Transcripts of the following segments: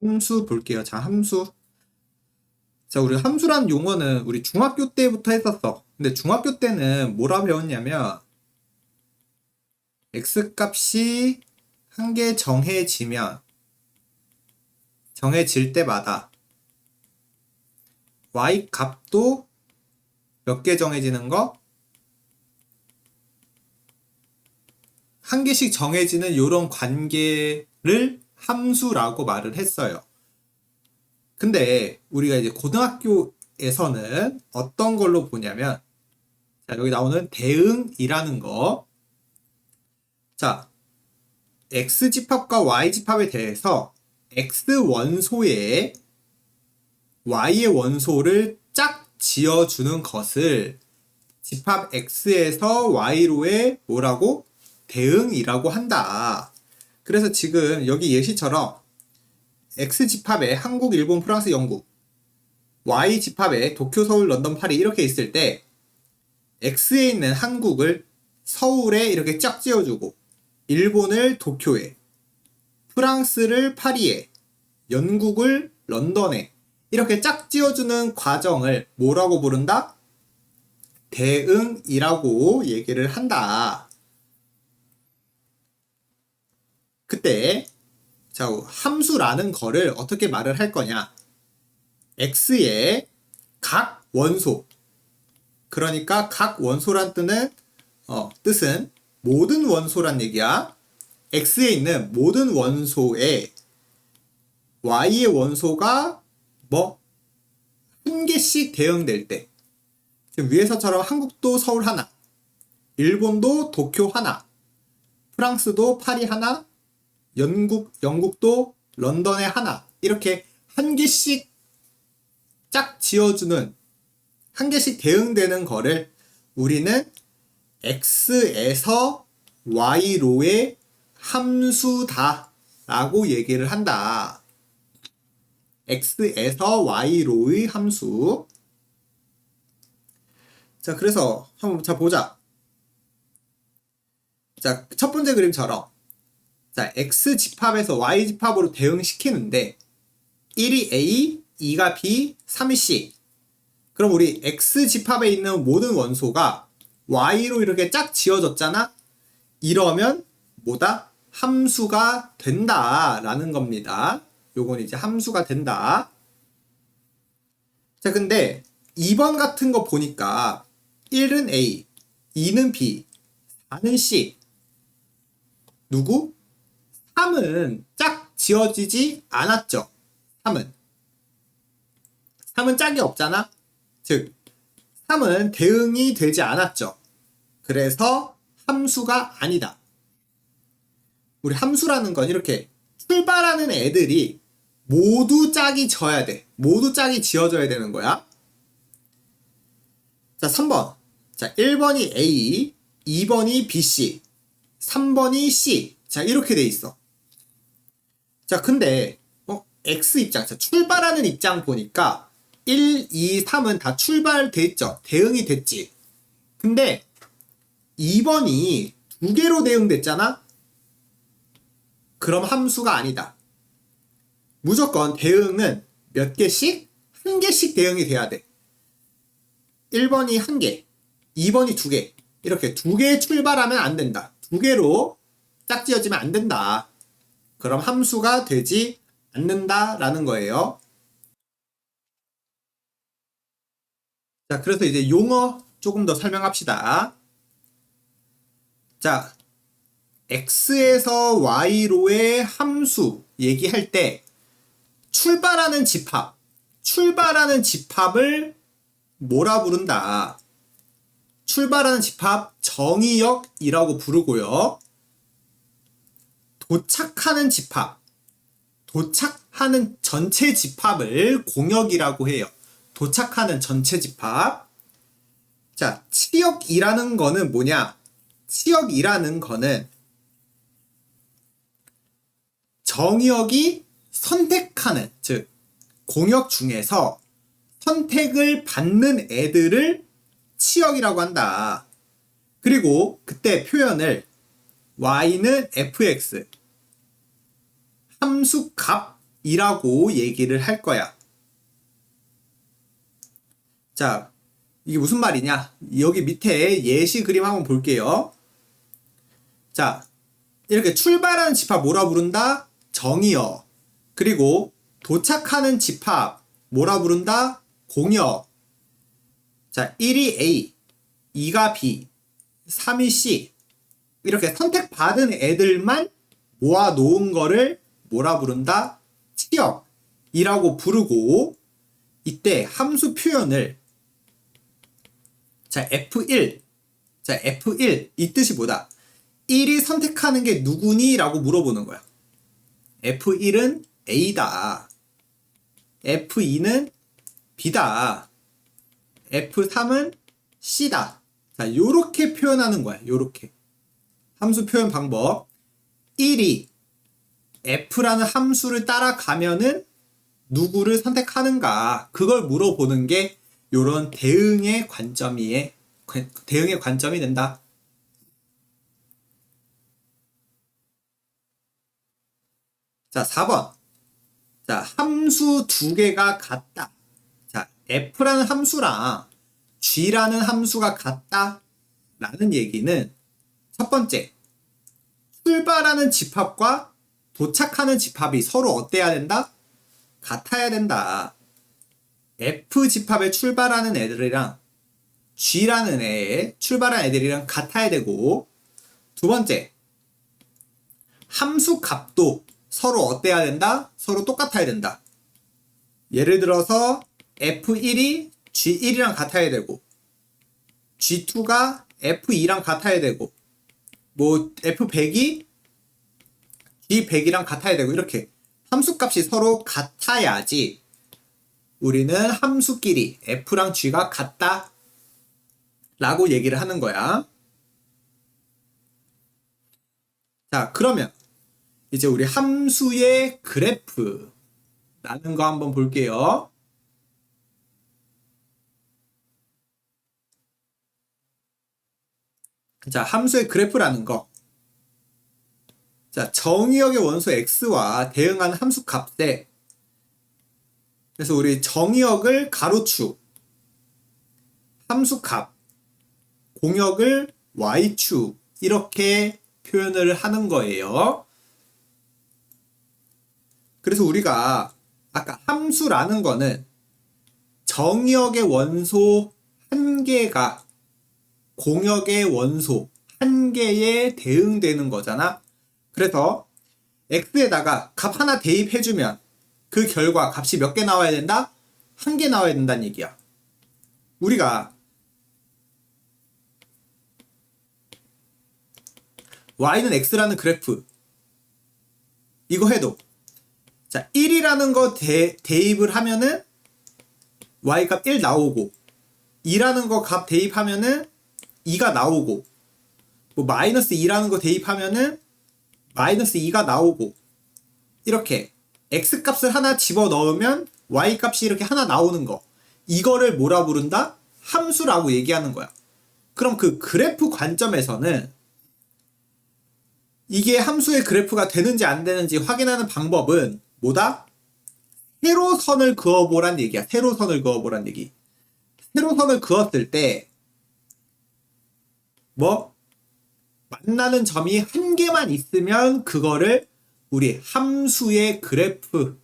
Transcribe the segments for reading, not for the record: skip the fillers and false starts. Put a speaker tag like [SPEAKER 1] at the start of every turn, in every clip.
[SPEAKER 1] 함수 볼게요. 자, 함수. 자, 우리 함수라는 용어는 우리 중학교 때부터 했었어. 근데 중학교 때는 뭐라 배웠냐면, x값이 한 개 정해질 때마다 y값도 몇 개 정해지는 거? 한 개씩 정해지는 요런 관계를 함수라고 말을 했어요. 근데 우리가 이제 고등학교에서는 어떤 걸로 보냐면, 자, 여기 나오는 대응이라는 거. 자, x집합과 y집합에 대해서 x 원소에 y의 원소를 짝 지어주는 것을 집합 x에서 y로의 뭐라고? 대응이라고 한다. 그래서 지금 여기 예시처럼 x집합에 한국, 일본, 프랑스, 영국, y집합에 도쿄, 서울, 런던, 파리 이렇게 있을 때 x에 있는 한국을 서울에 이렇게 쫙 지어주고 일본을 도쿄에, 프랑스를 파리에, 영국을 런던에 이렇게 짝 지어주는 과정을 뭐라고 부른다? 대응이라고 얘기를 한다. 그때 자, 함수라는 거를 어떻게 말을 할 거냐? x의 각 원소. 그러니까 각 원소란 뜻은 모든 원소란 얘기야. x에 있는 모든 원소에 y의 원소가 한 개씩 대응될 때. 지금 위에서처럼 한국도 서울 하나, 일본도 도쿄 하나, 프랑스도 파리 하나, 영국도 런던에 하나. 이렇게 한 개씩 짝 지어주는, 한 개씩 대응되는 거를 우리는 x에서 y로의 함수다 라고 얘기를 한다. x에서 y로의 함수. 자, 그래서 한번 보자. 자, 첫 번째 그림처럼 자, x집합에서 y집합으로 대응시키는데 1이 a, 2가 b, 3이 c. 그럼 우리 x집합에 있는 모든 원소가 y로 이렇게 짝 지어졌잖아? 이러면 뭐다? 함수가 된다라는 겁니다. 요건 이제 함수가 된다. 자, 근데 2번 같은 거 보니까 1은 a, 2는 b, 4는 c. 누구? 3은 짝 지어지지 않았죠. 3은 짝이 없잖아. 즉 3은 대응이 되지 않았죠. 그래서 함수가 아니다. 우리 함수라는 건 이렇게 출발하는 애들이 모두 짝이 져야 돼. 모두 짝이 지어져야 되는 거야. 자, 3번. 자, 1번이 A, 2번이 BC, 3번이 C. 자, 이렇게 돼 있어. 자, 근데 X 입장, 자, 출발하는 입장 보니까 1, 2, 3은 다 출발돼 있죠. 대응이 됐지. 근데 2번이 두 개로 대응됐잖아? 그럼 함수가 아니다. 무조건 대응은 몇 개씩? 한 개씩 대응이 돼야 돼. 1번이 한 개, 2번이 두 개. 이렇게 두 개 출발하면 안 된다. 두 개로 짝지어지면 안 된다. 그럼 함수가 되지 않는다라는 거예요. 자, 그래서 이제 용어 조금 더 설명합시다. 자, x에서 y로의 함수 얘기할 때 출발하는 집합을 뭐라 부른다? 출발하는 집합 정의역이라고 부르고요. 도착하는 전체 집합을 공역이라고 해요. 도착하는 전체 집합. 자, 치역이라는 거는 뭐냐? 치역이라는 거는 정의역이 선택하는, 즉 공역 중에서 선택을 받는 애들을 치역이라고 한다. 그리고 그때 표현을 y는 fx, 함수 값 이라고 얘기를 할 거야. 자, 이게 무슨 말이냐? 여기 밑에 예시 그림 한번 볼게요. 자, 이렇게 출발하는 집합 뭐라 부른다? 정의어. 그리고 도착하는 집합 뭐라 부른다? 공여. 자, 1이 A, 2가 B, 3이 C. 이렇게 선택받은 애들만 모아놓은 거를 뭐라 부른다? 치역이라고 부르고, 이때 함수 표현을 자, F1. 자, F1. 이 뜻이 뭐다? 1이 선택하는 게 누구니? 라고 물어보는 거야. F1은 A다. F2는 B다. F3은 C다. 자, 요렇게 표현하는 거야. 요렇게. 함수 표현 방법. 1이 F라는 함수를 따라가면은 누구를 선택하는가. 그걸 물어보는 게 요런 대응의 관점이 된다. 자, 4번. 자, 함수 두 개가 같다. 자, F라는 함수랑 G라는 함수가 같다. 라는 얘기는 첫 번째, 출발하는 집합과 도착하는 집합이 서로 어때야 된다? 같아야 된다. F 집합에 출발하는 애들이랑 G라는 애에 출발한 애들이랑 같아야 되고, 두 번째, 함수 값도 서로 어때야 된다? 서로 똑같아야 된다. 예를 들어서 F1이 G1이랑 같아야 되고, G2가 F2랑 같아야 되고, 뭐 F100이 G100이랑 같아야 되고, 이렇게 함수값이 서로 같아야지 우리는 함수끼리 F랑 G가 같다 라고 얘기를 하는 거야. 자, 그러면 이제 우리 함수의 그래프라는 거 한번 볼게요. 자, 함수의 그래프라는 거. 자, 정의역의 원소 x와 대응하는 함수 값에, 그래서 우리 정의역을 가로축, 함수 값, 공역을 y축, 이렇게 표현을 하는 거예요. 그래서 우리가 아까 함수라는 거는 정의역의 원소 한 개가 공역의 원소 한 개에 대응되는 거잖아. 그래서 x에다가 값 하나 대입해주면 그 결과 값이 몇 개 나와야 된다? 한 개 나와야 된다는 얘기야. 우리가 y는 x라는 그래프 이거 해도, 자, 1이라는 거 대입을 하면은 y값 1 나오고, 2라는 거 값 대입하면은 2가 나오고, 뭐 마이너스 2라는 거 대입하면은 마이너스 2가 나오고, 이렇게 x값을 하나 집어넣으면 y값이 이렇게 하나 나오는 거, 이거를 뭐라 부른다? 함수라고 얘기하는 거야. 그럼 그 그래프 관점에서는 이게 함수의 그래프가 되는지 안 되는지 확인하는 방법은 뭐다? 세로선을 그어보란 얘기야. 세로선을 그어보란 얘기. 세로선을 그었을 때 뭐 만나는 점이 한 개만 있으면 그거를 우리 함수의 그래프라고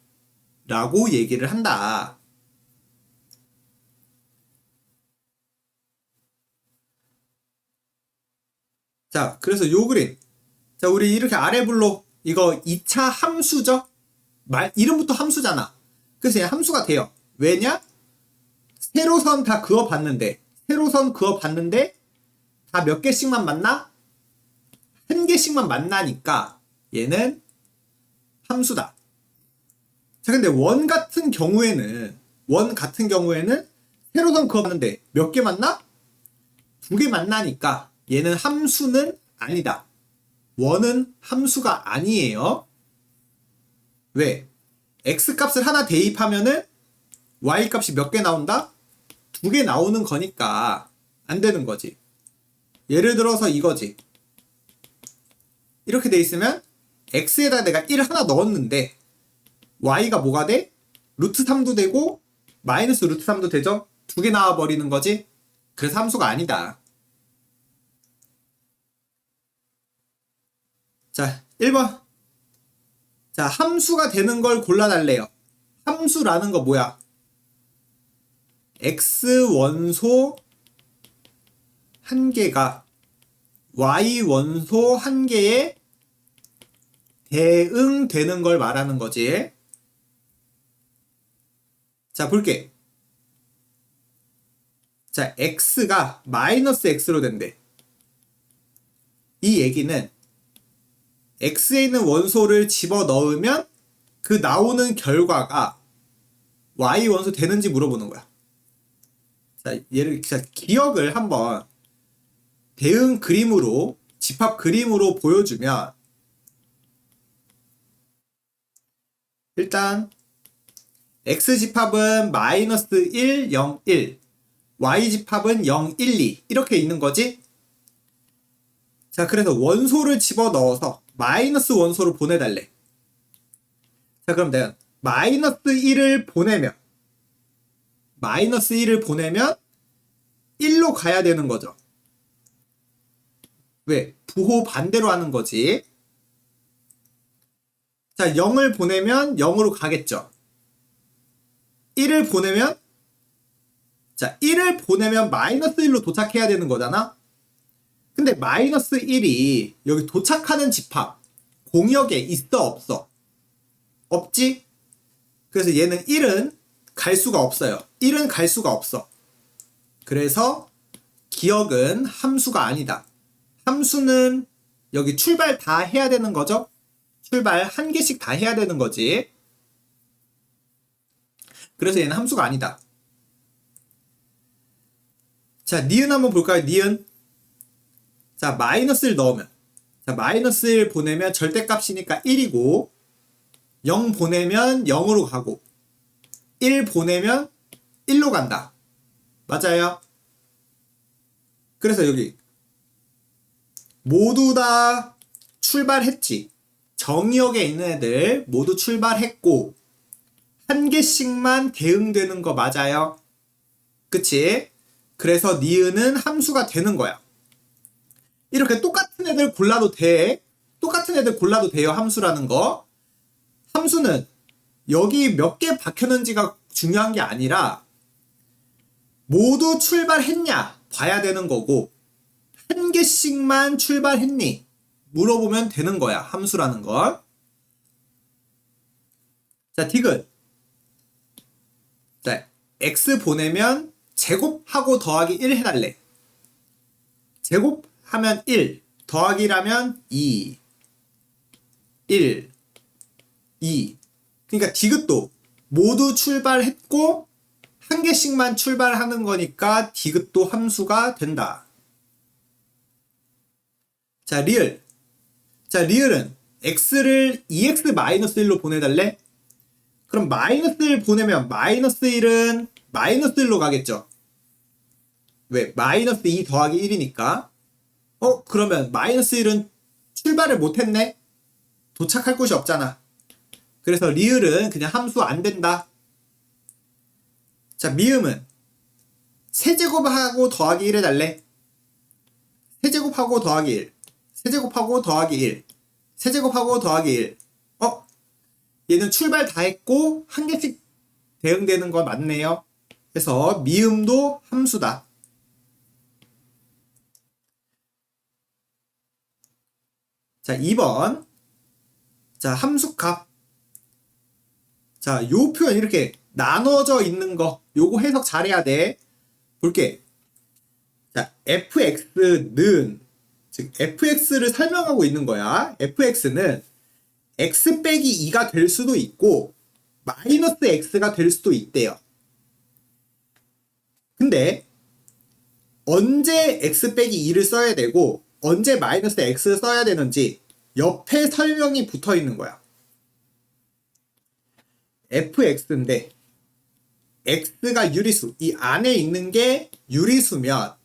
[SPEAKER 1] 얘기를 한다. 자, 그래서 요 그림. 자, 우리 이렇게 아래 블록 이거 2차 함수죠? 이름부터 함수잖아. 그래서 얘 함수가 돼요. 왜냐? 세로선 다 그어봤는데 다 몇 개씩만 만나? 한 개씩만 만나니까 얘는 함수다. 자, 근데 원 같은 경우에는 세로선 그어봤는데 몇 개 만나? 2개 만나니까 얘는 함수는 아니다. 원은 함수가 아니에요. 왜? x값을 하나 대입하면은 y값이 몇 개 나온다? 2개 나오는 거니까 안 되는 거지. 예를 들어서 이거지. 이렇게 돼 있으면 x에다 내가 1 하나 넣었는데 y가 뭐가 돼? 루트 3도 되고 마이너스 루트 3도 되죠? 두 개 나와버리는 거지? 그래서 함수가 아니다. 자, 1번. 자, 함수가 되는 걸 골라달래요. 함수라는 거 뭐야? x 원소 한 개가 y 원소 한 개에 대응되는 걸 말하는 거지. 자, 볼게. 자, x가 마이너스 x로 된대. 이 얘기는 x에 있는 원소를 집어넣으면 그 나오는 결과가 y 원소 되는지 물어보는 거야. 자, 기억을 한번 대응 그림으로, 집합 그림으로 보여주면, 일단 x 집합은 마이너스 1, 0, 1, y 집합은 0, 1, 2 이렇게 있는 거지. 자, 그래서 원소를 집어넣어서 마이너스 원소로 보내달래. 자, 그럼 내가 마이너스 1을 보내면 1로 가야 되는 거죠. 왜? 부호 반대로 하는 거지. 자, 0을 보내면 0으로 가겠죠. 1을 보내면, 자, 1을 보내면 마이너스 1로 도착해야 되는 거잖아? 근데 마이너스 1이 여기 도착하는 집합, 공역에 있어, 없어? 없지? 그래서 얘는 1은 갈 수가 없어요. 1은 갈 수가 없어. 그래서 기억은 함수가 아니다. 함수는 여기 출발 다 해야 되는 거죠? 출발 한 개씩 다 해야 되는 거지. 그래서 얘는 함수가 아니다. 자, 니은 한번 볼까요? 니은. 자, 마이너스를 넣으면, 자, 마이너스 1 보내면 절대값이니까 1이고 0 보내면 0으로 가고 1 보내면 1로 간다. 맞아요? 그래서 여기 모두 다 출발했지. 정의역에 있는 애들 모두 출발했고 한 개씩만 대응되는 거 맞아요? 그치? 그래서 니은은 함수가 되는 거야. 이렇게 똑같은 애들 골라도 돼. 똑같은 애들 골라도 돼요. 함수라는 거. 함수는 여기 몇 개 박혔는지가 중요한 게 아니라 모두 출발했냐 봐야 되는 거고 한 개씩만 출발했니 물어보면 되는 거야. 함수라는 거. 자, 디귿. 자, x 보내면 제곱하고 더하기 1 해달래. 제곱하면 1, 더하기라면 2, 1, 2. 그러니까 디귿도 모두 출발했고 한 개씩만 출발하는 거니까 디귿도 함수가 된다. 자, 리을. 자, 리을은 x를 2x-1로 보내달래? 그럼 마이너스 1 보내면 마이너스 1은 마이너스 1로 가겠죠? 왜? 마이너스 2 더하기 1이니까. 그러면 마이너스 1은 출발을 못했네? 도착할 곳이 없잖아. 그래서 리을은 그냥 함수 안 된다. 자, 미음은 세제곱하고 더하기 1 해달래? 세제곱하고 더하기 1, 세제곱하고 더하기 1, 세제곱하고 더하기 1. 얘는 출발 다 했고 한 개씩 대응되는 거 맞네요. 그래서 미음도 함수다. 자, 2번. 자, 함수값. 자, 요 표현 이렇게 나눠져 있는 거 요거 해석 잘해야 돼. 볼게. 자, fx는 즉 fx를 설명하고 있는 거야. fx는 x 빼기 2가 될 수도 있고 마이너스 x가 될 수도 있대요. 근데 언제 x 빼기 2를 써야 되고 언제 마이너스 x를 써야 되는지 옆에 설명이 붙어 있는 거야. fx인데 x가 유리수, 이 안에 있는 게 유리수면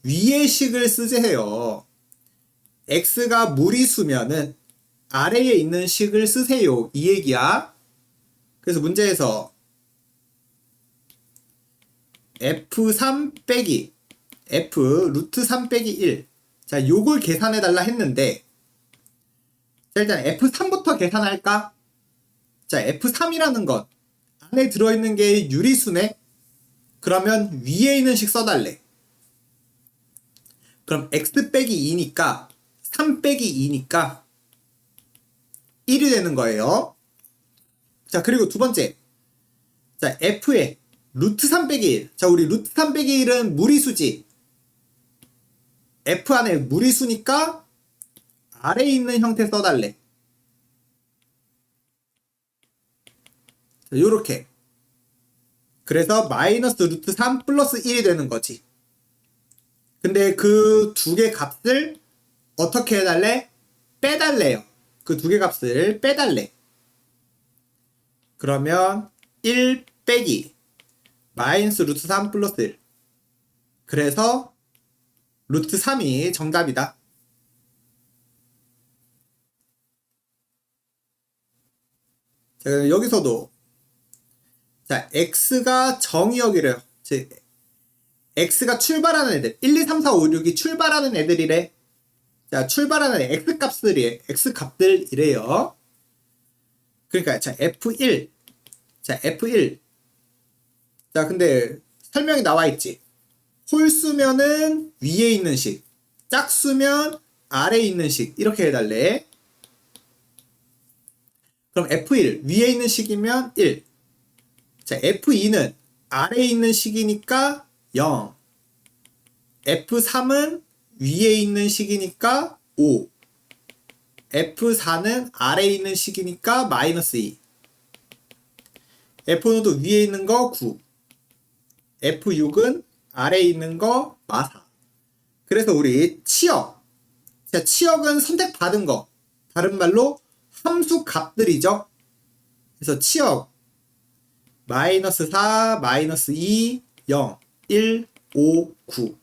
[SPEAKER 1] 위의 식을 쓰세요. x가 무리수면은 아래에 있는 식을 쓰세요. 이 얘기야. 그래서 문제에서 f3 빼기 f 루트 3 빼기 1. 자, 요걸 계산해 달라 했는데, 자, 일단 f3부터 계산할까? 자, f3이라는 것 안에 들어있는 게 유리수네? 그러면 위에 있는 식 써달래. 그럼 x 빼기 2니까 3 빼기 2니까 1이 되는 거예요. 자, 그리고 두 번째. 자, f에 루트 3 빼기 1. 자, 우리 루트 3 빼기 1은 무리수지. f 안에 무리수니까 아래에 있는 형태 써달래. 자, 요렇게. 그래서 마이너스 루트 3 플러스 1이 되는 거지. 근데 그 두 개 값을 어떻게 해달래? 빼달래요. 그 두 개 값을 빼달래. 그러면 1 빼기 마이너스 루트 3 플러스 1. 그래서 루트 3이 정답이다. 자, 여기서도 자, x가 정의역이래요. 즉 x가 출발하는 애들 1, 2, 3, 4, 5, 6이 출발하는 애들이래. 자, 출발하는 x 값들이래요. 그러니까 자, f1. 자, f1. 자, 근데 설명이 나와 있지. 홀수면은 위에 있는 식, 짝수면 아래에 있는 식, 이렇게 해달래. 그럼 f1 위에 있는 식이면 1. 자, f2는 아래에 있는 식이니까 0. f3은 위에 있는 식이니까 5. f4는 아래에 있는 식이니까 마이너스 2. f5도 위에 있는 거 9. f6은 아래에 있는 거 마사. 그래서 우리 치역. 자, 치역은 선택받은 거. 다른 말로 함수 값들이죠. 그래서 치역 마이너스 4, 마이너스 2, 0, 1, 5, 9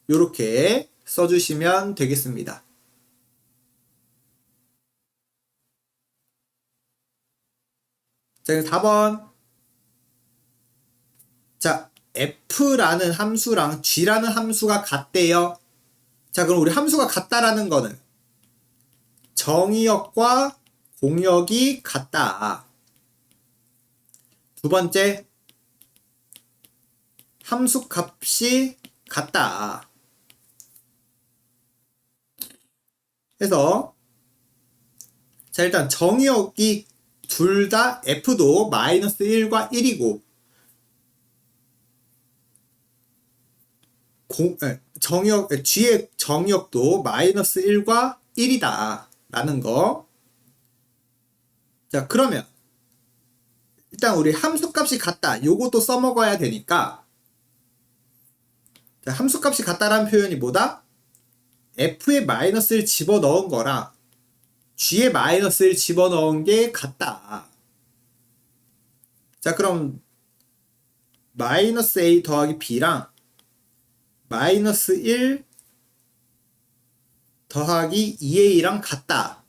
[SPEAKER 1] 요렇게 써주시면 되겠습니다. 자, 4번. 자, f라는 함수랑 g라는 함수가 같대요. 자, 그럼 우리 함수가 같다라는 거는 정의역과 공역이 같다. 두 번째, 함수 값이 같다. 그래서 자, 일단 정의역이 둘 다 f도 마이너스 1과 1이고 g의 정의역도 마이너스 1과 1이다 라는 거. 자, 그러면 일단 우리 함수값이 같다 요것도 써먹어야 되니까, 자, 함수값이 같다라는 표현이 뭐다? f에 마이너스를 집어넣은 거랑 g에 마이너스를 집어넣은 게 같다. 자, 그럼 마이너스 a 더하기 b랑 마이너스 1 더하기 2a랑 같다.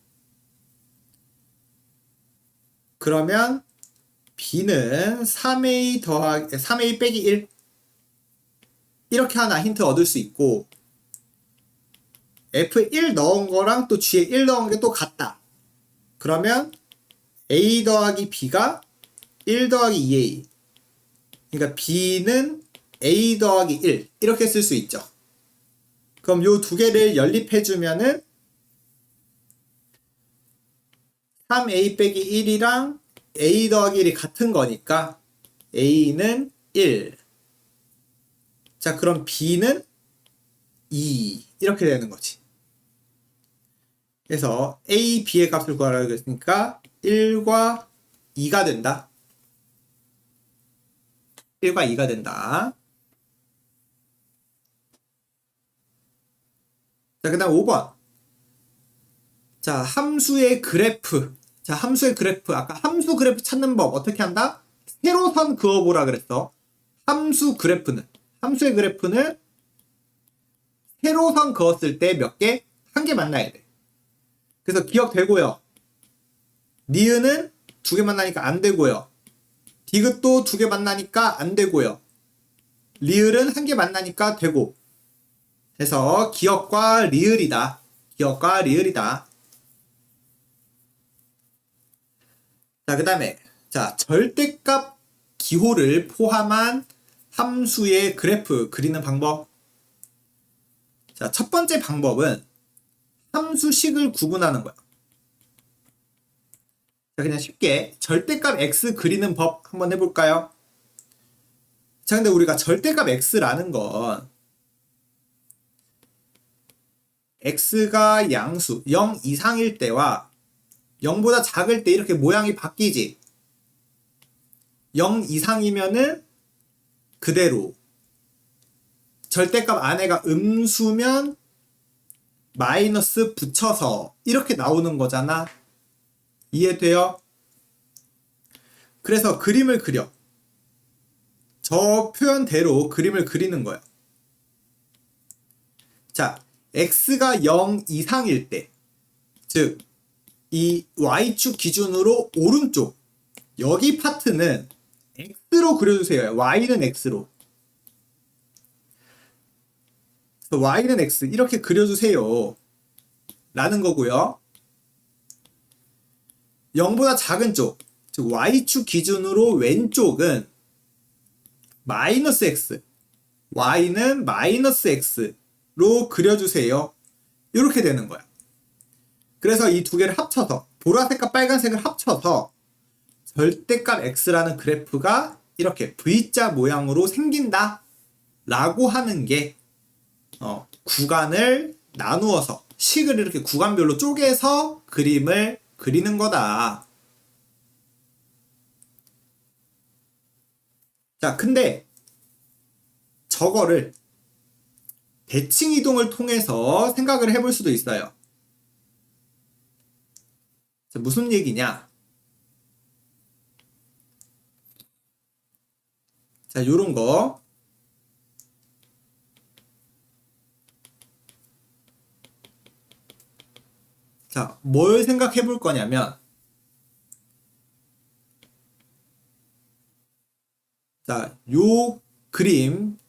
[SPEAKER 1] 그러면 b는 3a 빼기 1 이렇게 하나 힌트 얻을 수 있고, f에 1 넣은 거랑 또 g에 1 넣은 게 또 같다. 그러면 a 더하기 b가 1 더하기 2a. 그러니까 b는 a 더하기 1 이렇게 쓸 수 있죠. 그럼 요 두 개를 연립해주면은 3a 빼기 1이랑 a 더하기 1이 같은 거니까 a는 1. 자, 그럼 b는 2 이렇게 되는 거지. 그래서 a, b의 값을 구하라고 했으니까 1과 2가 된다. 1과 2가 된다. 자, 그 다음 5번. 자, 함수의 그래프. 자, 함수의 그래프. 아까 함수 그래프 찾는 법 어떻게 한다? 세로선 그어보라 그랬어. 함수의 그래프는 세로선 그었을 때 몇 개? 한 개 만나야 돼. 그래서 기억되고요. 니은은 두 개 만나니까 안 되고요. 디귿도 두 개 만나니까 안 되고요. 리을은 한 개 만나니까 되고. 해서 기역과 리을이다. 기역과 리을이다. 자, 그 다음에 자, 절대값 기호를 포함한 함수의 그래프 그리는 방법. 자, 첫 번째 방법은 함수식을 구분하는 거야. 자, 그냥 쉽게 절대값 x 그리는 법 한번 해볼까요? 자, 근데 우리가 절대값 x라는 건 x가 양수 0 이상일 때와 0보다 작을 때 이렇게 모양이 바뀌지. 0 이상이면은 그대로, 절대값 안에가 음수면 마이너스 붙여서 이렇게 나오는 거잖아. 이해돼요? 그래서 그림을 그려. 저 표현대로 그림을 그리는 거야. 자, x가 0 이상일 때, 즉 이 y축 기준으로 오른쪽 여기 파트는 x로 그려주세요. y는 x로. y는 x 이렇게 그려주세요 라는 거고요. 0보다 작은 쪽, 즉 y축 기준으로 왼쪽은 마이너스 x, y는 마이너스 x로 그려주세요. 이렇게 되는 거야. 그래서 이 두 개를 합쳐서, 보라색과 빨간색을 합쳐서 절대값 x라는 그래프가 이렇게 V자 모양으로 생긴다 라고 하는 게 구간을 나누어서, 식을 이렇게 구간별로 쪼개서 그림을 그리는 거다. 자, 근데 저거를 대칭 이동을 통해서 생각을 해볼 수도 있어요. 자, 무슨 얘기냐? 자, 요런 거. 자, 뭘 생각해 볼 거냐면, 자, 요 그림,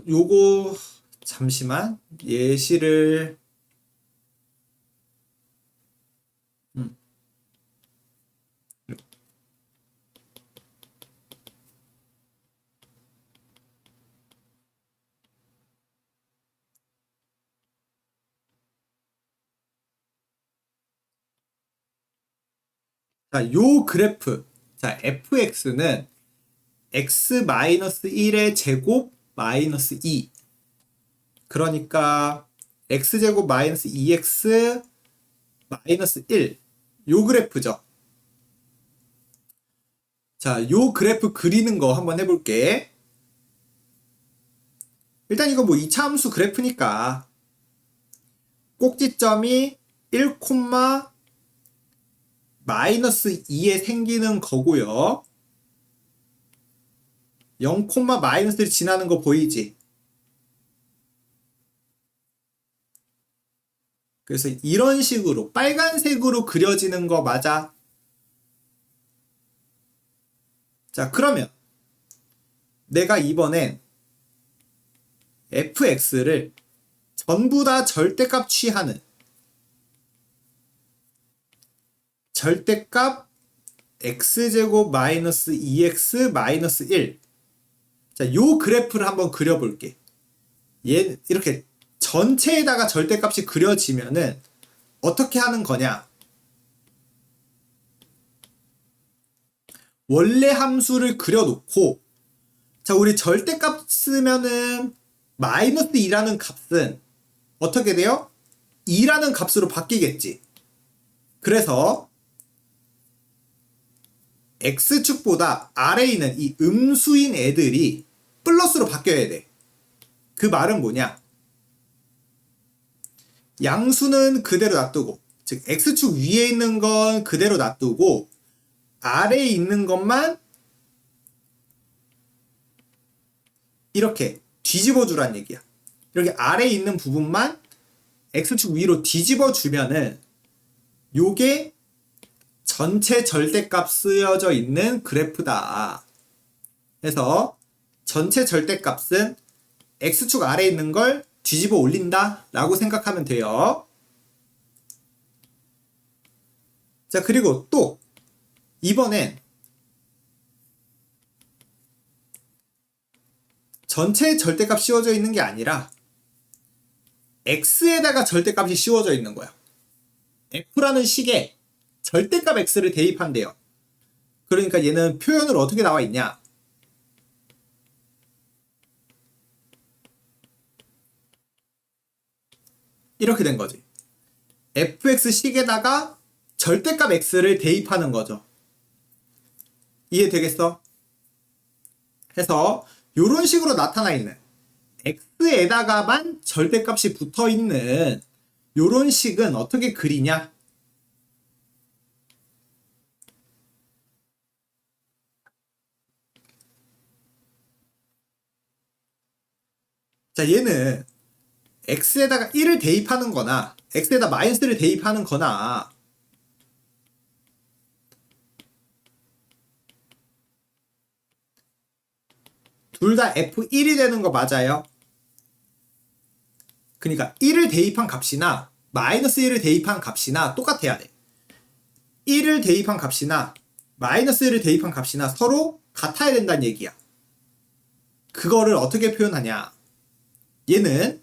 [SPEAKER 1] 요거, 잠시만, 예시를, 자, 요 그래프, 자, fx는 x-1의 제곱 마이너스 2. 그러니까 x제곱 마이너스 2x 마이너스 1. 요 그래프죠. 자, 요 그래프 그리는 거 한번 해볼게. 일단 이거 뭐 2차 함수 그래프니까 꼭지점이 1, 마이너스 2에 생기는 거고요. 0, 마이너스를 지나는 거 보이지? 그래서 이런 식으로 빨간색으로 그려지는 거 맞아? 자, 그러면 내가 이번엔 fx를 전부 다 절대값 취하는 절대값 x제곱 마이너스 2x 마이너스 1. 자, 요 그래프를 한번 그려볼게. 얘 이렇게 전체에다가 절대값이 그려지면은 어떻게 하는 거냐? 원래 함수를 그려놓고, 자, 우리 절대값 쓰면은 마이너스 2라는 값은 어떻게 돼요? 2라는 값으로 바뀌겠지. 그래서 x축보다 아래에 있는 이 음수인 애들이 플러스로 바뀌어야 돼. 그 말은 뭐냐? 양수는 그대로 놔두고, 즉 x축 위에 있는 건 그대로 놔두고 아래에 있는 것만 이렇게 뒤집어 주란 얘기야. 이렇게 아래에 있는 부분만 x축 위로 뒤집어 주면은 요게 전체 절대값 쓰여져 있는 그래프다. 그래서 전체 절대값은 x축 아래에 있는 걸 뒤집어 올린다 라고 생각하면 돼요. 자, 그리고 또 이번엔 전체 절대값 씌워져 있는 게 아니라 x에다가 절대값이 씌워져 있는 거야. f라는 식에 절대값 x를 대입한대요. 그러니까 얘는 표현으로 어떻게 나와 있냐? 이렇게 된 거지. fx 식에다가 절대값 x를 대입하는 거죠. 이해되겠어? 해서 이런 식으로 나타나 있는 x에다가만 절대값이 붙어 있는 이런 식은 어떻게 그리냐? 자, 얘는 x에다가 1을 대입하는 거나 x에다 마이너스를 대입하는 거나 둘 다 f1이 되는 거 맞아요? 그러니까 1을 대입한 값이나 마이너스 1을 대입한 값이나 똑같아야 돼. 1을 대입한 값이나 마이너스 1을 대입한 값이나 서로 같아야 된다는 얘기야. 그거를 어떻게 표현하냐? 얘는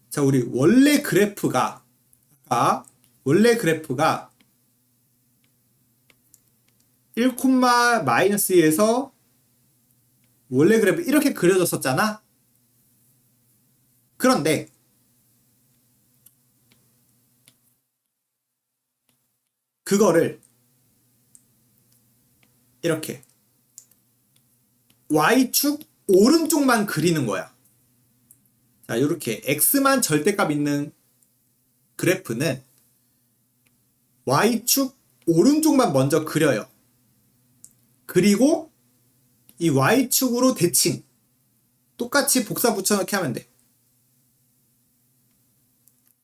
[SPEAKER 1] 자, 우리 원래 그래프가 1, 마이너스에서 원래 그래프 이렇게 그려졌었잖아. 그런데 그거를 이렇게 y축 오른쪽만 그리는 거야. 자, 이렇게 x만 절대값 있는 그래프는 y축 오른쪽만 먼저 그려요. 그리고 이 y축으로 대칭 똑같이 복사 붙여넣기 하면 돼.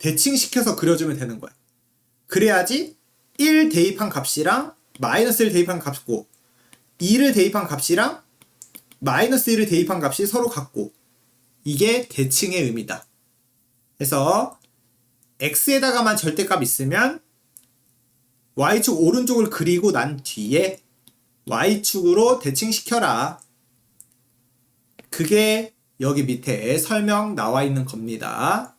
[SPEAKER 1] 대칭시켜서 그려주면 되는 거야. 그래야지 1 대입한 값이랑 마이너스 1 대입한 값이고 2를 대입한 값이랑 마이너스 1을 대입한 값이 서로 같고 이게 대칭의 의미다. 그래서 x에다가만 절대값 있으면 y축 오른쪽을 그리고 난 뒤에 y축으로 대칭시켜라. 그게 여기 밑에 설명 나와 있는 겁니다.